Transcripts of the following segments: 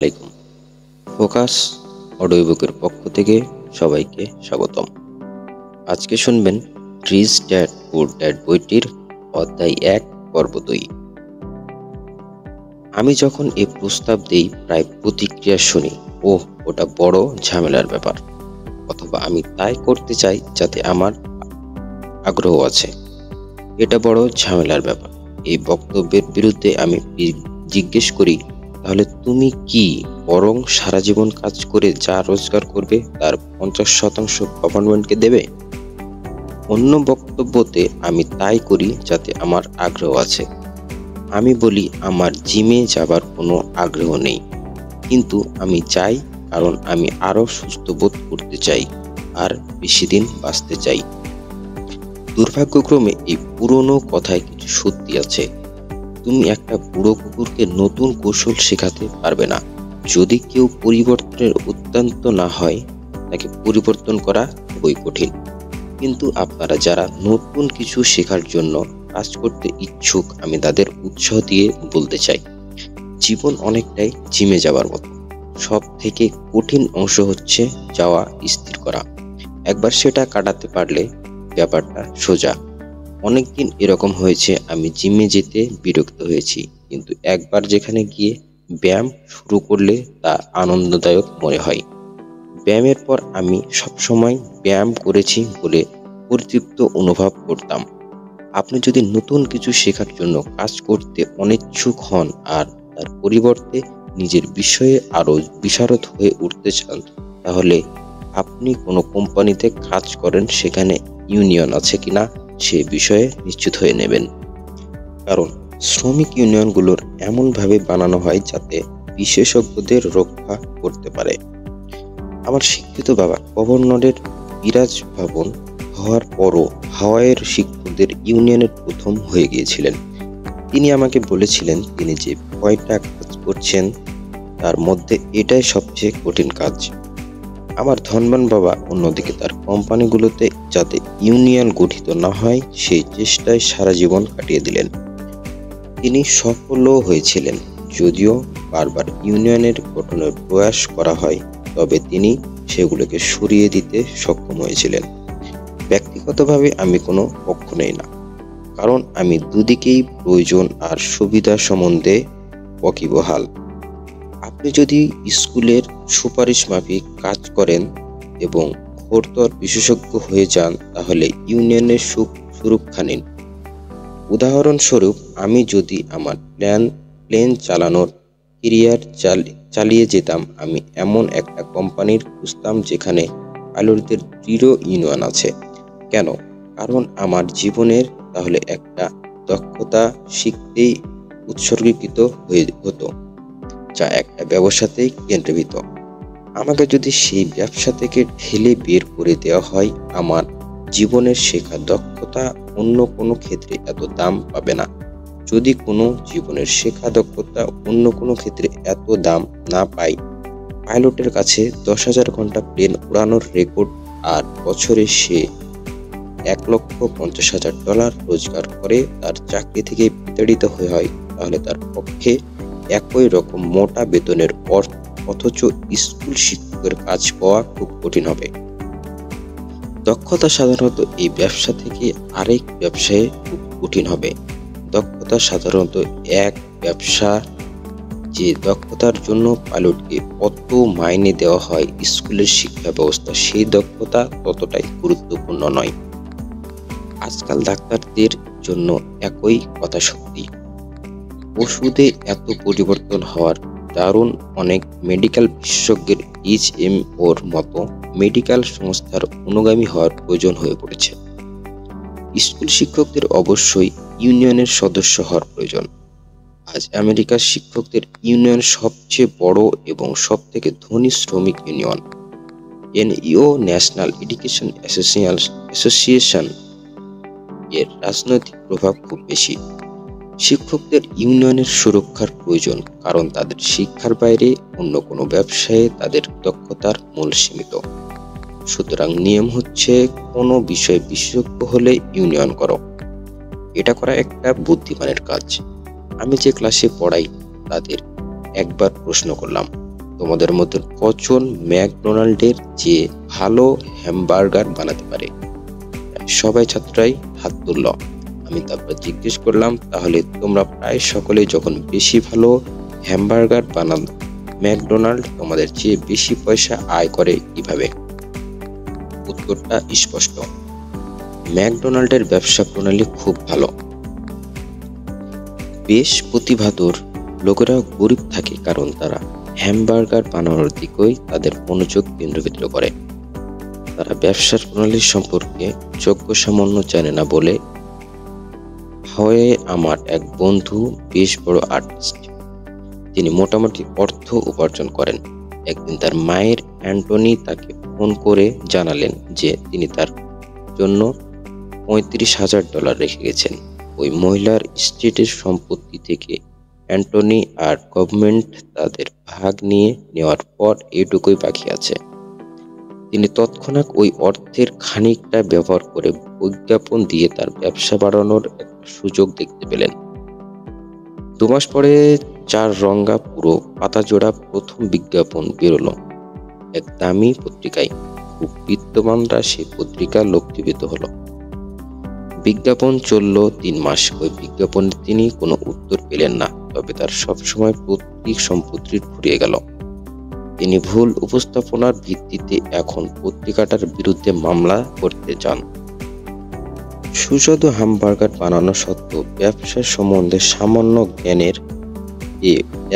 আলাইকুম। Focus audio বুকের পক্ষ থেকে সবাইকে স্বাগতম। আজকে শুনবেন রিচ ড্যাড পুর ড্যাড বইটির অধ্যায় ১ পর্ব ২। আমি যখন এই প্রস্তাব দেই প্রায় প্রতিক্রিয়া শুনি, ওহ ওটা বড় ঝামেলার ব্যাপার, অথবা আমি তাই করতে চাই যাতে আমার আগ্রহ আছে, এটা বড় ঝামেলার ব্যাপার। এই বক্তব্যের বিরুদ্ধে আমি জিজ্ঞেস করি, তাহলে তুমি কি বরং সারা জীবন কাজ করে যা রোজগার করবে তার 50% গভর্নমেন্টকে দেবে? অন্য বক্তব্যতে আমি তাই করি যাতে আমার আগ্রহ আছে। আমি বলি আমার জিমে যাবার কোনো আগ্রহ নেই, কিন্তু আমি চাই কারণ আমি আরো সুস্থ বোধ করতে চাই আর বেশি দিন বাঁচতে চাই। দুর্ভাগ্যক্রমে এই পুরনো কথায় কিছু সত্যি আছে। তুমি একটা বুড়ো কুকুরকে নতুন কৌশল শেখাতে পারবে না। যদি কেউ পরিবর্তনের অত্যন্ত না হয়, তাকে পরিবর্তন করা খুবই কঠিন। কিন্তু আপনারা যারা নতুন কিছু শেখার জন্য কাজ করতে ইচ্ছুক, আমি তাদের উৎসাহ দিয়ে বলতে চাই, জীবন অনেকটাই জিমে যাওয়ার মতো। সব থেকে কঠিন অংশ হচ্ছে যাওয়া স্থির করা। একবার সেটা কাটাতে পারলে ব্যাপারটা সোজা। অনেকদিন এরকম হয়েছে আমি জিমে যেতে বিরক্ত হয়েছি, কিন্তু একবার যেখানে গিয়ে ব্যায়াম শুরু করলে তা আনন্দদায়ক মনে হয়। ব্যায়ামের পর আমি সবসময় ব্যায়াম করেছি বলে পরিতৃপ্ত অনুভব করতাম। আপনি যদি নতুন কিছু শেখার জন্য কাজ করতে অনিচ্ছুক হন আর তার পরিবর্তে নিজের বিষয়ে আরো বিশারদ হয়ে উঠতে চান, তাহলে আপনি কোনো কোম্পানিতে কাজ করেন সেখানে ইউনিয়ন আছে কিনা সে বিষয়ে নিশ্চিত হয়ে নেবেন। কারণ শ্রমিক ইউনিয়নগুলোর এমনভাবে বানানো হয় যাতে বিশেষজ্ঞদের রক্ষা করতে পারে। আমার শিক্ষিত বাবা গভর্নরের বিরাজভাবন হওয়ার পরও হাওয়াইয়ের শিক্ষকদের ইউনিয়নের প্রথম হয়ে গিয়েছিলেন। তিনি আমাকে বলেছিলেন, তিনি যে কয়টা কাজ করছেন তার মধ্যে এটাই সবচেয়ে কঠিন কাজ। আমার ধনবান বাবা অন্যদিকে তার কোম্পানিগুলোতে যাতে ইউনিয়ন গঠিত না হয় সেই চেষ্টায় সারা জীবন কাটিয়ে দিলেন। তিনি সফলও হয়েছিলেন। যদিও বারবার ইউনিয়নের গঠনের প্রয়াস করা হয়, তবে তিনি সেগুলোকে সরিয়ে দিতে সক্ষম হয়েছিলেন। ব্যক্তিগতভাবে আমি কোনো পক্ষ নেই না, কারণ আমি দুদিকেই প্রয়োজন আর সুবিধা সম্বন্ধে ওয়াকিবহাল। আপনি যদি স্কুলের সুপারিশ মাফিক কাজ করেন এবং ঘোরতর বিশেষজ্ঞ হয়ে যান, তাহলে ইউনিয়নের সুরক্ষা নিন। উদাহরণস্বরূপ, আমি যদি আমার প্লেন চালানোর ক্যারিয়ার চালিয়ে যেতাম, আমি এমন একটা কোম্পানির খুঁজতাম যেখানে পাইলটদের দৃঢ় ইউনিয়ন আছে। কেন? কারণ আমার জীবনের তাহলে একটা দক্ষতা শিখতেই উৎসর্গীকৃত হয়ে হতো, যা একটা ব্যবসাতেই কেন্দ্রীভূত। আমাকে যদি সেই ব্যবসা থেকে ঠেলে বের করে দেওয়া হয়, আমার জীবনের শেখা দক্ষতা অন্য কোনো ক্ষেত্রে এত দাম পাবে না। যদি কোনো জীবনের শেখা দক্ষতা অন্য কোনো ক্ষেত্রে এত দাম না পায়, পাইলটের কাছে 10,000 ঘন্টা প্লেন উড়ানোর রেকর্ড আর বছরে সে $1,50,000 রোজগার করে তার চাকরি থেকে বিতাড়িত হয়, তাহলে তার পক্ষে একই রকম মোটা বেতনের অথচ স্কুল শিক্ষকের কাজ পাওয়া খুব কঠিন হবে। দক্ষতা সাধারণত এই ব্যবসা থেকে আরেক ব্যবসায় খুব কঠিন হবে। দক্ষতা সাধারণত এক ব্যবসা যে দক্ষতার জন্য পাইলটকে কত মাইনে দেওয়া হয় স্কুলের শিক্ষা ব্যবস্থা, সেই দক্ষতা ততটাই গুরুত্বপূর্ণ নয়। আজকাল ডাক্তারদের জন্য একই কথা সত্যি। ওষুধে এত পরিবর্তন হওয়ার দারুণ অনেক মেডিকেল বিশেষজ্ঞের HMOর মতো মেডিকেল সংস্থার অনুগামী হওয়ার প্রয়োজন হয়ে পড়েছে। স্কুল শিক্ষকদের অবশ্যই ইউনিয়নের সদস্য হওয়ার প্রয়োজন। আজ আমেরিকার শিক্ষকদের ইউনিয়ন সবচেয়ে বড় এবং সবথেকে ধনী শ্রমিক union. NEO national education association এর রাজনৈতিক প্রভাব খুব বেশি। শিক্ষকদের ইউনিয়নের সুরক্ষার প্রয়োজন, কারণ তাদের শিক্ষার বাইরে অন্য কোনো ব্যবসায়ে তাদের দক্ষতার মূল সীমিত। সুতরাং নিয়ম হচ্ছে, কোনো বিষয়ে বিশেষজ্ঞ হলে ইউনিয়ন করো। এটা করা একটা বুদ্ধিমানের কাজ। আমি যে ক্লাসে পড়াই তাদের একবার প্রশ্ন করলাম, তোমাদের মধ্যে কজন ম্যাকডোনাল্ডের চেয়ে ভালো হ্যামবার্গার বানাতে পারে? সবাই ছাত্ররাই হাত তুলল। আমি তারপর জিজ্ঞেস করলাম, তাহলে তোমরা প্রায় সকলেই যখন বেশি ভালো হ্যামবার্গার বানান, ম্যাকডোনাল্ড তোমাদের চেয়ে বেশি পয়সা আয় করে কিভাবে? উত্তরটা স্পষ্ট, ম্যাকডোনাল্ডের ব্যবসা প্রণালী খুব ভালো। বেশ প্রতিভাধর লোকেরা গরিব থাকে কারণ তারা হ্যামবার্গার বানানোর দিকেই তাদের মনোযোগ কেন্দ্রীভূত করে। তারা ব্যবসার প্রণালী সম্পর্কে যোগ্য সামান্য জানে না বলে। হয় আমার এক বন্ধু বেশ বড় আর্টিস্ট, তিনি মোটামুটি অর্থ উপার্জন করেন। একদিন তার মায়ের অ্যান্টনি তাকে ফোন করে জানালেন যে তিনি তার জন্য $35,000 রেখে গেছেন। ওই মহিলার স্টেটের সম্পত্তি থেকে অ্যান্টনি আর গভর্নমেন্ট তাদের ভাগ নিয়ে নেওয়ার পর এটুকুই বাকি আছে। তিনি তৎক্ষণাৎ ওই অর্থের খানিকটা ব্যবহার করে বিজ্ঞাপন দিয়ে তার ব্যবসা বাড়ানোর একটা সুযোগ দেখতে পেলেন। 2 মাস পরে 4 রঙা পুরো পাতাজোড়া প্রথম বিজ্ঞাপন বেরোলো এক দামি পত্রিকায়। খুব বিত্তমানরা সেই পত্রিকা লক্ষীভূত হলো। বিজ্ঞাপন চলল 3 মাস। ওই বিজ্ঞাপনে তিনি কোনো উত্তর পেলেন না, তবে তার সবসময় পৈতৃক সম্পত্তি ফুরিয়ে গেল। তিনি ভুল উপস্থাপনার ভিত্তিতে এখন পত্রিকাটার বিরুদ্ধে মামলা করতে যান। সুস্বাদু হ্যামবার্গার বানানো সত্ত্বেও ব্যবসার সম্বন্ধে সামান্য জ্ঞানের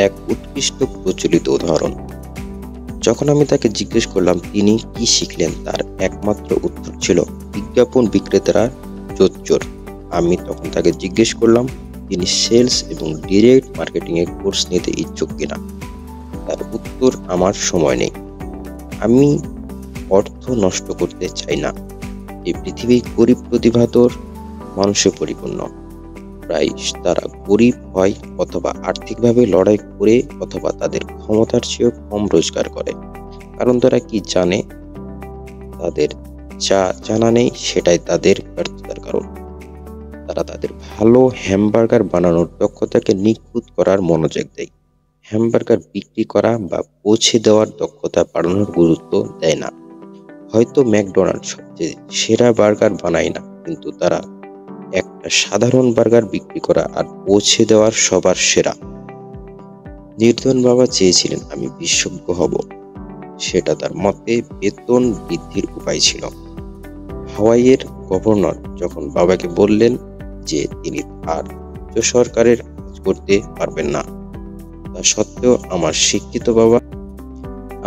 এক উৎকৃষ্ট প্রচলিত উদাহরণ। যখন আমি তাকে জিজ্ঞেস করলাম তিনি কি শিখলেন, তার একমাত্র উত্তর ছিল বিজ্ঞাপন বিক্রেতারা জোচ্চোর। আমি তখন তাকে জিজ্ঞেস করলাম তিনি সেলস এবং ডিরেক্ট মার্কেটিং এর কোর্স নিতে ইচ্ছুক কিনা। তার উত্তর, আমার সময় নেই, আমি অর্থ নষ্ট করতে চাই না। এই পৃথিবী গরিব প্রতিভাধর মানুষে পরিপূর্ণ। প্রায় তারা গরিব হয় অথবা আর্থিকভাবে লড়াই করে অথবা তাদের ক্ষমতার চেয়েও কম রোজগার করে, কারণ তারা কি জানে, তাদের যা জানা নেই সেটাই তাদের ব্যর্থতার কারণ। তারা তাদের ভালো হ্যামবার্গার বানানোর দক্ষতাকে নিখুঁত করার মনোযোগ দেয়, হ্যামবার্গার বিক্রি করা বা পৌঁছে দেওয়ার দক্ষতা বাড়ানোর গুরুত্ব দেয় না। হয়তো ম্যাকডোনাল্ড সবচেয়ে সেরা বার্গার বানায় না, কিন্তু তারা একটা সাধারণ বার্গার বিক্রি করা আর পৌঁছে দেওয়ার সবার সেরা। নির্ধন বাবা চেয়েছিলেন আমি বিশেষজ্ঞ হব, সেটা তার মতে বেতন বৃদ্ধির উপায় ছিল। হাওয়াইয়ের গভর্নর যখন বাবাকে বললেন যে তিনি আর সরকারের কাজ করতে পারবেন না, তা সত্ত্বেও আমার শিক্ষিত বাবা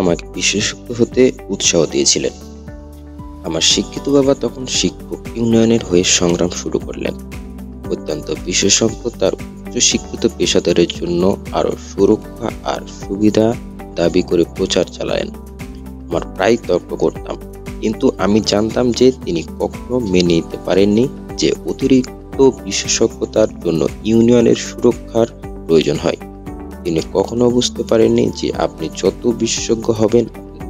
আমাকে বিশেষজ্ঞ হতে উৎসাহ দিয়েছিলেন। আমার শিক্ষিত বাবা তখন শিক্ষক ইউনিয়নের হয়ে সংগ্রাম শুরু করলেন। অত্যন্ত বিশেষজ্ঞ তার উচ্চশিক্ষিত পেশাদারের জন্য আরো সুরক্ষা আর সুবিধা দাবি করে প্রচার চালালেন। আমার প্রায় তর্ক করতাম, কিন্তু আমি জানতাম যে তিনি কখনো মেনে নিতে পারেননি যে অতিরিক্ত বিশেষজ্ঞতার জন্য ইউনিয়নের সুরক্ষার প্রয়োজন হয়। তিনি কখনো বুঝতে পারেননি যে আপনি যত বিশেষজ্ঞ হবেন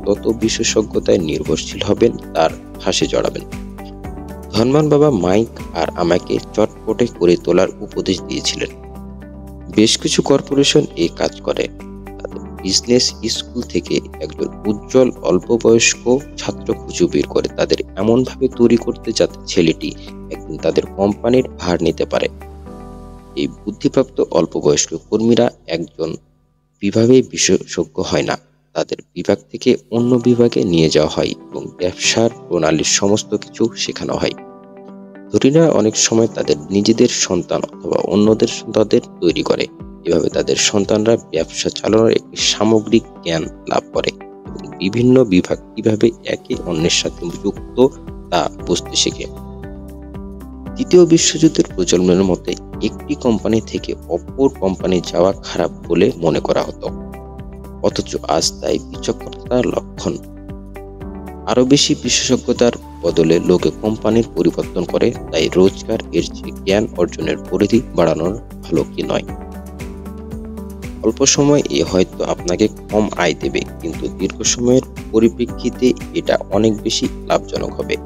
তত বিশেষজ্ঞতায় নির্ভরশীল হবেন, তার ফাঁসে জড়াবেন। ধনবান বাবা মাইক আর আমাকে চটপটে করে তোলার উপদেশ দিয়েছিলেন। বেশ কিছু কর্পোরেশন এই কাজ করে। তাদের বিজনেস স্কুল থেকে একজন উজ্জ্বল অল্প বয়স্ক ছাত্র খুঁজে বের করে তাদের এমনভাবে তৈরি করতে যাতে ছেলেটি একদিন তাদের কোম্পানির ভার নিতে পারে। এই বুদ্ধিপ্রাপ্ত অল্প বয়স্ক কর্মীরা একজন বিভাগে বিশেষজ্ঞ হয় না, তাদের বিভাগ থেকে অন্য বিভাগে নিয়ে যাওয়া হয় এবং ব্যবসার প্রণালীর সমস্ত কিছু শেখানো হয়। ধনীরা অনেক সময় তাদের নিজেদের সন্তান অথবা অন্যদের সন্তানদের তৈরি করে। এভাবে তাদের সন্তানরা ব্যবসা চালানোর একটি সামগ্রিক জ্ঞান লাভ করে এবং বিভিন্ন বিভাগ কিভাবে একে অন্যের সাথে যুক্ত তা বুঝতে শেখে। দ্বিতীয় বিশ্বযুদ্ধের প্রজন্মের মতে একটি কোম্পানি থেকে অপর কোম্পানি যাওয়া খারাপ বলে মনে করা হতো, অথচ আজ তাই বিচক্ষণতার লক্ষণ। আরো বেশি বিশেষজ্ঞতার বদলে লোকে কোম্পানির পরিবর্তন করে, তাই রোজগার এর চেয়ে জ্ঞান অর্জনের পরিধি বাড়ানোর ভালো কি নয়? অল্প সময় হয়তো আপনাকে কম আয় দেবে, কিন্তু দীর্ঘ সময়ের পরিপ্রেক্ষিতে এটা অনেক বেশি লাভজনক হবে।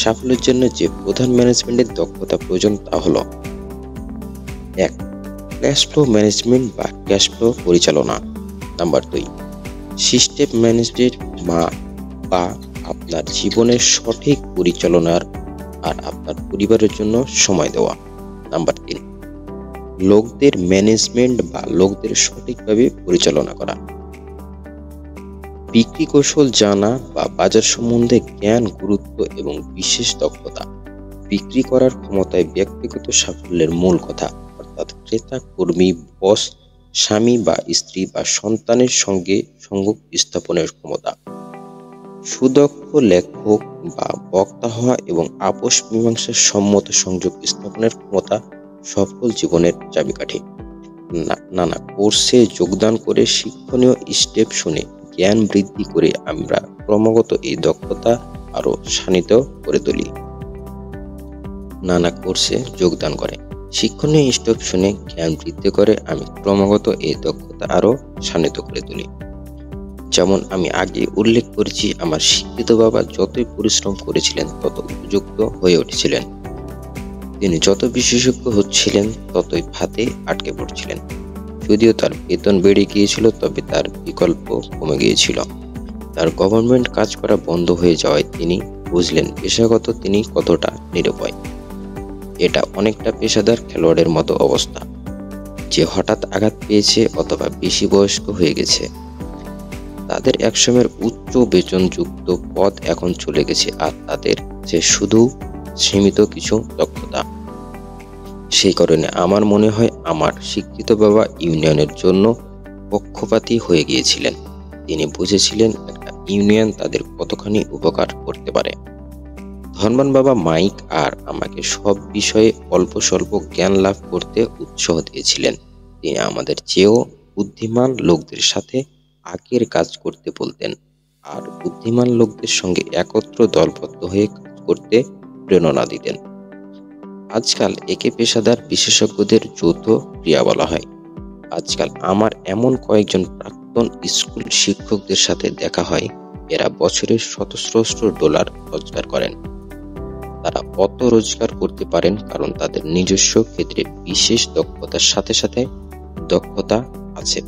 সাফল্যের জন্য যে প্রধান ম্যানেজমেন্টের দক্ষতা প্রয়োজন তা হলো 1. ক্যাশ ফ্লো ম্যানেজমেন্ট বা ক্যাশ ফ্লো পরিচালনা। নাম্বার 2. সিস্টেম ম্যানেজমেন্ট বা আপনার জীবনের সঠিক পরিচালনার আর আপনার পরিবারের জন্য সময় দেওয়া। নাম্বার 3, লোকদের ম্যানেজমেন্ট বা লোকদের সঠিকভাবে পরিচালনা করা। বিক্রি কৌশল জানা বা বাজার সম্বন্ধে জ্ঞান, গুরুত্ব এবং বিশেষ দক্ষতা। বিক্রি করার ক্ষমতায় ব্যক্তিগত সাফল্যের মূল কথা, অর্থাৎ ক্রেতা, কর্মী, বস, স্বামী বা স্ত্রী বা সন্তানের সঙ্গে সংযোগ স্থাপনের ক্ষমতা। সুদক্ষ লেখক বা বক্তা হওয়া এবং আপোষ মীমাংসার সম্মত সংযোগ স্থাপনের ক্ষমতা সফল জীবনের চাবিকাঠি। নানা কোর্সে যোগদান করে শিক্ষণীয় স্টেপ শুনে জ্ঞান বৃদ্ধি করে আমরা ক্রমাগত এই দক্ষতা আরো শানিত করে তুলি। নানা কোর্সে যোগদান করে শিক্ষণীয় স্টেপ শুনে জ্ঞান বৃদ্ধি করে আমি ক্রমাগত এই দক্ষতা আরো শানিত করে তুলি। যেমন আমি আগে উল্লেখ করেছি, আমার শিক্ষিত বাবা যতই পরিশ্রম করেছিলেন তত উপযুক্ত হয়ে উঠেছিলেন। তিনি যত বিশেষজ্ঞ হচ্ছিলেন ততই ফাঁদে আটকে পড়ছিলেন। যদিও তার বেতন বেড়ে গিয়েছিল, তবে তার বিকল্প কমে গিয়েছিল। তার গভর্নমেন্ট কাজ করা বন্ধ হয়ে যাওয়ায় তিনি বুঝলেন পেশাগত তিনি কতটা নিরুপায়। এটা অনেকটা পেশাদার খেলোয়াড়ের মতো অবস্থা, যে হঠাৎ আঘাত পেয়েছে অথবা বেশি বয়স্ক হয়ে গেছে। তাদের একসময়ের উচ্চ বেতনযুক্ত পদ এখন চলে গেছে, আর তাদের যে শুধু সীমিত কিছু দক্ষতা। সেই কারণে আমার মনে হয় আমার শিক্ষিত বাবা ইউনিয়নের জন্য পক্ষপাতী হয়ে গিয়েছিলেন। তিনি বুঝেছিলেন একটা ইউনিয়ন তাদের কতখানি উপকার করতে পারে। ধনবান বাবা মাইক আর আমাকে সব বিষয়ে অল্প স্বল্প জ্ঞান লাভ করতে উৎসাহ দিয়েছিলেন। তিনি আমাদের চেয়েও বুদ্ধিমান লোকদের সাথে আগের কাজ করতে বলতেন, আর বুদ্ধিমান লোকদের সঙ্গে একত্র দলবদ্ধ হয়ে কাজ করতে প্রেরণা দিতেন। আজকাল একে পেশাদার বিশেষজ্ঞদের যৌথ ক্রিয়া বলা হয়। আজকাল আমার এমন কয়েকজন প্রাক্তন স্কুল শিক্ষকদের সাথে দেখা হয়, এরা বছরে শতসহস্র ডলার রোজগার করেন। তারা অত রোজগার করতে পারেন কারণ তাদের নিজস্ব ক্ষেত্রে বিশেষ দক্ষতার সাথে সাথে দক্ষতা আছে।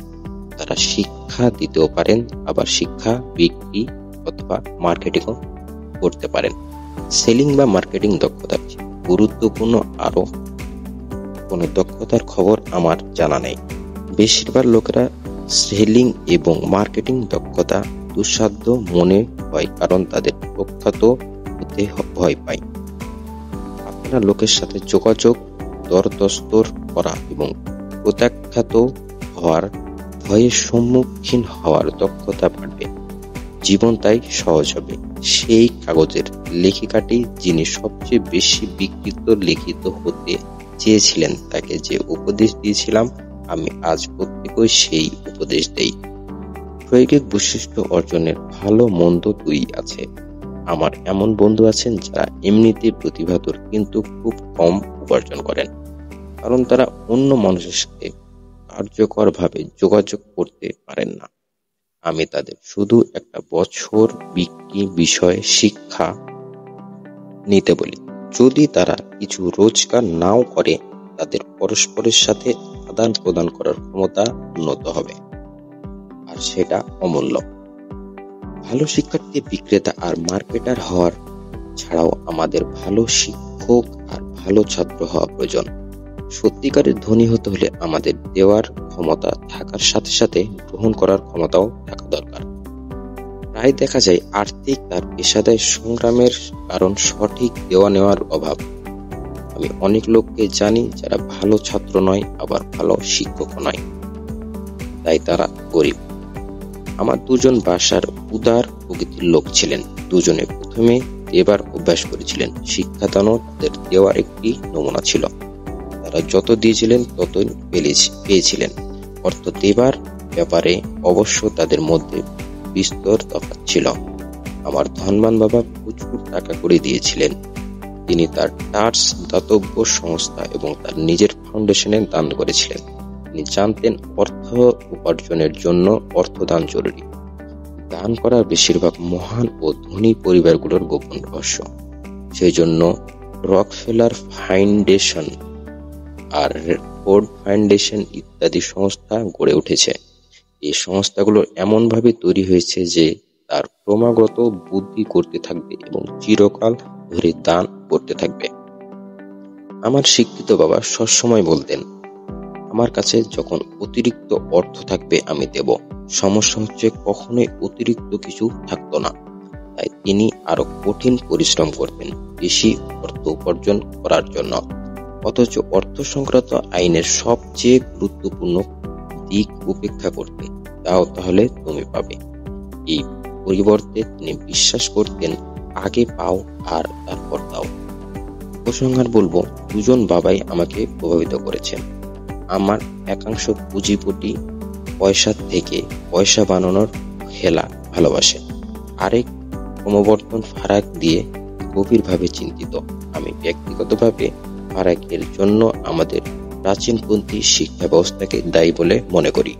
তারা শিক্ষা দিতেও পারেন, আবার শিক্ষা বিক্রি অথবা মার্কেটিংও করতে পারেন। সেলিং বা মার্কেটিং দক্ষতা গুরুত্বপূর্ণ আরো কোনো দক্ষতার খবর আমার জানা নেই। বেশিরভাগ লোকেরা সেলিং এবং মার্কেটিং দক্ষতা দুঃসাধ্য মনে হয় কারণ তাদের প্রখ্যাত হতে ভয় পায়। আপনার লোকের সাথে যোগাযোগ, দরদস্তর করা এবং প্রত্যাখ্যাত হওয়ার ভয়ের সম্মুখীন হওয়ার দক্ষতা বাড়বে। জীবন তাই সহজ হবে। সেই কাগজের লেখিকাটি যিনি সবচেয়ে বেশি বিকৃত লিখিত হতে চেয়েছিলেন, তাকে যে উপদেশ দিয়েছিলাম আমি আজ প্রত্যেকেই সেই উপদেশ দেই। শৈক্ষিক বৈশিষ্ট্য অর্জনের ভালো মন্দ দুই আছে। আমার এমন বন্ধু আছেন যারা এমনিতে প্রতিভাধর কিন্তু খুব কম উপার্জন করেন, কারণ তারা অন্য মানুষের সাথে কার্যকরভাবে যোগাযোগ করতে পারেন না। আমি তাদের শুধু একটা বছর বিক্রি বিষয়ে শিক্ষা নিতে বলি। যদি তারা কিছু রোজগার নাও করে, তাদের পরস্পরের সাথে আদান প্রদান করার ক্ষমতা উন্নত হবে, আর সেটা অমূল্য। ভালো শিক্ষার্থী, বিক্রেতা আর মার্কেটার হওয়ার ছাড়াও আমাদের ভালো শিক্ষক আর ভালো ছাত্র হওয়া প্রয়োজন। সত্যিকারের ধনী হতে হলে আমাদের দেওয়ার ক্ষমতা থাকার সাথে সাথে গ্রহণ করার ক্ষমতাও থাকা দরকার। প্রায় দেখা যায় আর্থিক তার পেশাদার সংগ্রামের কারণ সঠিক দেওয়া নেওয়ার অভাব। আমি অনেক লোককে জানি যারা ভালো ছাত্র নয়, আবার ভালো শিক্ষক নয়, তাই তারা গরিব। আমার দুজন বাসার উদার প্রকৃতির লোক ছিলেন। দুজনে প্রথমে দেবার অভ্যাস করেছিলেন। শিক্ষাদানও তাদের দেওয়ার একটি নমুনা ছিল। তারা যত দিয়েছিলেন ততই পেয়েছিলেন। অর্থ দেবার ব্যাপারে অবশ্য তাদের মধ্যে বিস্তর তফাৎ ছিল। আমার ধনবান বাবা প্রচুর টাকা করে দিয়েছিলেন। তিনি তার টার্স দাতব্য সংস্থা এবং তার নিজের ফাউন্ডেশনে দান করেছিলেন। তিনি জানতেন অর্থ উপার্জনের জন্য অর্থদান জরুরি। দান করা বেশিরভাগ মহান ও ধনী পরিবারগুলোর গোপন রহস্য। সেই জন্য রকফেলার ফাউন্ডেশন আর ফোর্ড ফাউন্ডেশন ইত্যাদি সংস্থা গড়ে উঠেছে। এই সংস্থাগুলো এমনভাবে তৈরি হয়েছে যে তার ক্রমাগত বুদ্ধি করতে থাকবে এবং চিরকাল ধরে দান করতে থাকবে। আমার শিক্ষিত বাবা সবসময় বলতেন, আমার কাছে যখন অতিরিক্ত অর্থ থাকবে আমি দেব। সমস্যা হচ্ছে কখনোই অতিরিক্ত কিছু থাকতো না, তাই তিনি আরো কঠিন পরিশ্রম করতেন বেশি অর্থ উপার্জন করার জন্য। অথচ অর্থ সংক্রান্ত আইনের সবচেয়ে গুরুত্বপূর্ণ দিক উপেক্ষা করতেন, দাও তাহলে তুমি পাবে। এই পরিবর্তে তিনি বিশ্বাস করতেন, আগে পাও আর তারপর দাও। উপসংহার বলবো, দুজন বাবাই আমাকে প্রভাবিত করেছেন। আমার একাংশ পুঁজিপতি পয়সা থেকে পয়সা বানানোর খেলা ভালোবাসে, আরেক ক্রমবর্ধমান ফারাক দিয়ে গভীরভাবে চিন্তিত। আমি ব্যক্তিগতভাবে ফারাকের জন্য আমাদের প্রাচীনপন্থী শিক্ষা ব্যবস্থাকে দায়ী বলে মনে করি।